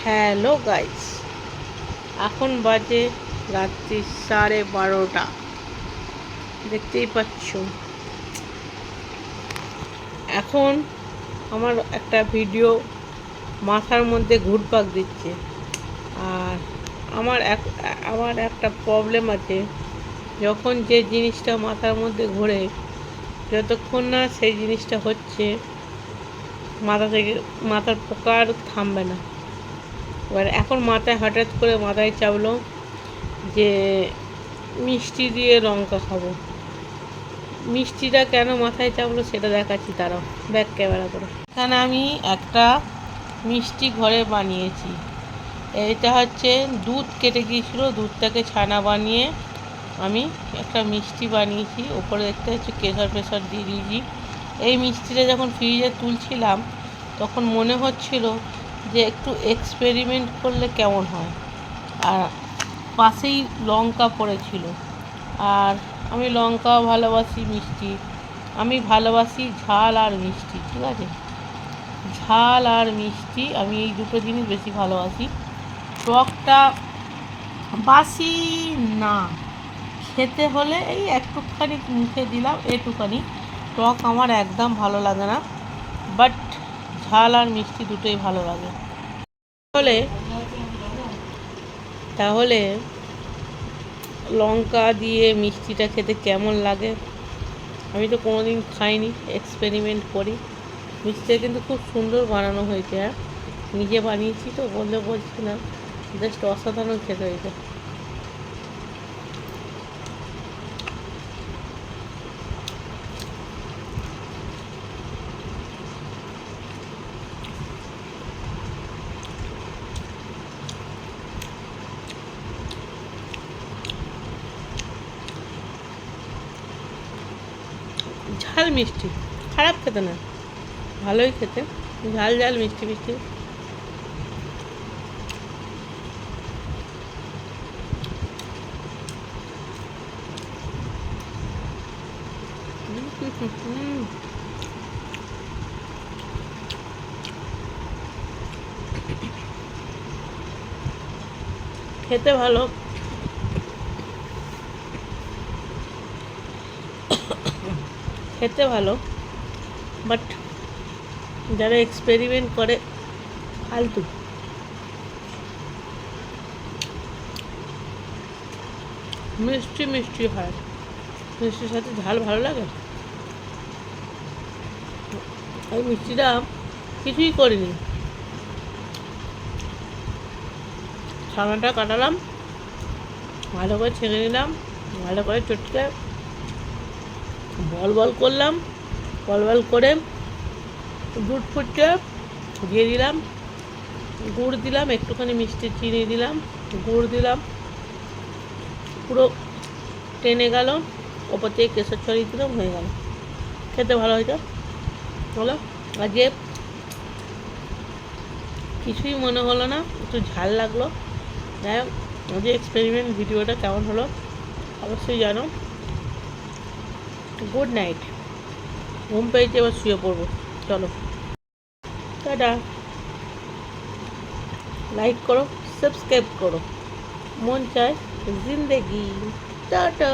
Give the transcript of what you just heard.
Hello guys, এখন বাজে রাত্রি 12:30। দেখতেই পাচ্ছ, এখন আমার একটা ভিডিও মাথার মধ্যে ঘুরপাক দিচ্ছে। আর আমার একটা প্রবলেম আছে, যখন যে জিনিসটা মাথার মধ্যে ঘোরে, যতক্ষণ না সেই জিনিসটা হচ্ছে মাথার পোকা আর থামবে না। এবার এখন হঠাৎ করে মাথায় চাপলো যে মিষ্টি দিয়ে লঙ্কা খাবো। মিষ্টিটা কেন মাথায় চাপলো সেটা দেখাচ্ছি, তারাও ব্যাক ক্যামেরা করে। এখানে আমি একটা মিষ্টি ঘরে বানিয়েছি। এটা হচ্ছে দুধ কেটে গিয়েছিল, দুধটাকে ছানা বানিয়ে আমি একটা মিষ্টি বানিয়েছি। ওপরে দেখতে হচ্ছে কেশর ফেশর দিয়ে দিয়েছি। এই মিষ্টিটা যখন ফ্রিজে তুলছিলাম তখন মনে হচ্ছিল যে একটু এক্সপেরিমেন্ট করলে কেমন হয়। আর পাশেই লঙ্কা পড়েছিল, আর আমি লঙ্কাও ভালোবাসি, মিষ্টি আমি ভালোবাসি, ঝাল আর মিষ্টি। ঠিক আছে, ঝাল আর মিষ্টি আমি এই দুটো জিনিস বেশি ভালোবাসি। টকটা বাসি না, খেতে হলে এই একটুখানি মুখে দিলাম, এটুখানি। টক আমার একদম ভালো লাগে না, বাট ঝাল আর মিষ্টি দুটোই ভালো লাগে। তাহলে লঙ্কা দিয়ে মিষ্টিটা খেতে কেমন লাগে আমি তো কোনোদিন খাইনি, এক্সপেরিমেন্ট করি। মিষ্টিটা কিন্তু খুব সুন্দর বানানো হয়েছে। আর নিজে বানিয়েছি তো বলছি না, জাস্ট অসাধারণ খেতে হয়েছে। ঝাল মিষ্টি খারাপ খেতে না, ভালোই খেতে। ঝাল ঝাল মিষ্টি মিষ্টি। খেতে ভালো, খেতে ভালো, বাট যারা এক্সপেরিমেন্ট করে ফালতু। মিষ্টি মিষ্টি হয়, মিষ্টির সাথে ঝাল ভালো লাগে। এই মিষ্টিটা কিছুই করিনি, ছানাটা কাটালাম, ভালো করে ছেঁকে নিলাম, ভালো করে চটকে বল বল করলাম, বল বল করে দুধ ফুটে দিয়ে দিলাম, গুড় দিলাম, একটুখানি মিষ্টি চিনি দিলাম, গুড় দিলাম, পুরো টেনে গেল, ওপর থেকে কেশর ছড়িয়ে দিলাম, হয়ে গেল। খেতে ভালো হয়েছে, হলো। আজকে কিছুই মনে হলো না, একটু ঝাল লাগলো। যাই হোক, আজকে এক্সপেরিমেন্ট ভিডিওটা কেমন হলো অবশ্যই জানো। গুড নাইট, ঘুম পেয়েছে, এবার শুয়ে পড়বো। চলো, টাটা। লাইক করো, সাবস্ক্রাইব করো, মন চায় জিন্দেগি। টাটা।